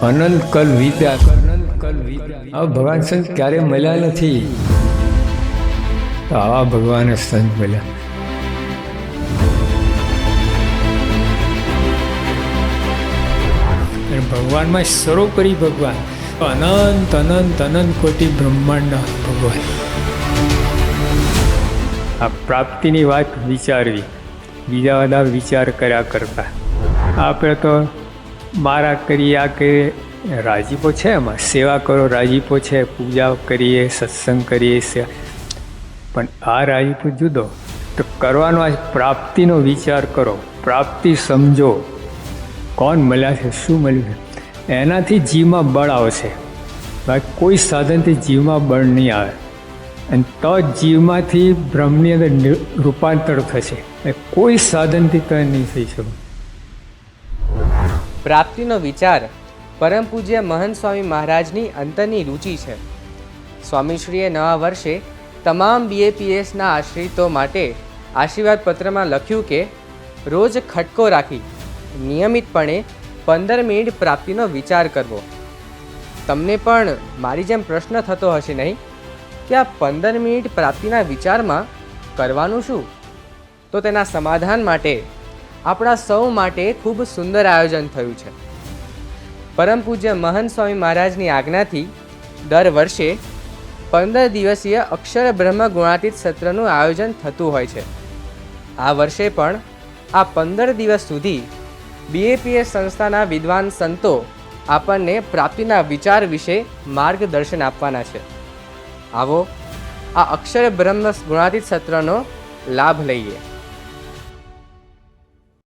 અનંત કલ વીત્યા, અનંત કલ વીત્યા. આ ભગવાન સંત ક્યારે મળ્યા નથી. આવા ભગવાન સંત મળ્યા. ભગવાનમાં સર્વોપરી ભગવાન, અનંત અનંત અનંત કોટી બ્રહ્માંડના ભગવાન. આ પ્રાપ્તિની વાત વિચારવી, બીજા બધા વિચાર કર્યા કરતા. આપણે તો મારા કરીએ, આ કરીએ, રાજીપો છે એમાં, સેવા કરો રાજીપો છે, પૂજા કરીએ, સત્સંગ કરીએ, પણ આ રાજીપો જુદો. તો કરવાનો આ પ્રાપ્તિનો વિચાર કરો, પ્રાપ્તિ સમજો, કોણ મળ્યા છે, શું મળ્યું છે, એનાથી જીવમાં બળ આવશે. બાકી કોઈ સાધનથી જીવમાં બળ નહીં આવે, અને તો જીવમાંથી બ્રહ્મની અંદર રૂપાંતર થશે. કોઈ સાધનથી તો નહીં થઈ શકે. પ્રાપ્તિનો વિચાર પરમ પૂજ્ય મહંત સ્વામી મહારાજની અંતરની રુચિ છે. સ્વામીશ્રીએ નવા વર્ષે તમામ BAPSના આશ્રિતો માટે આશીર્વાદ પત્રમાં લખ્યું કે રોજ ખટકો રાખી નિયમિતપણે 15 મિનિટ પ્રાપ્તિનો વિચાર કરવો. તમને પણ મારી જેમ પ્રશ્ન થતો હશે નહીં કે આ 15 મિનિટ પ્રાપ્તિના વિચારમાં કરવાનું શું? તો તેના સમાધાન માટે આપણા સૌ માટે ખૂબ સુંદર આયોજન થયું છે. પરમ પૂજ્ય મહંત સ્વામી મહારાજની આજ્ઞાથી દર વર્ષે 15 દિવસીય અક્ષર બ્રહ્મ ગુણાતીત સત્રનું આયોજન થતું હોય છે. આ વર્ષે પણ આ 15 દિવસ સુધી BAPS સંસ્થાના વિદ્વાન સંતો આપણને પ્રાપ્તિના વિચાર વિશે માર્ગદર્શન આપવાના છે. આવો આ અક્ષર બ્રહ્મ ગુણાતીત સત્રનો લાભ લઈએ.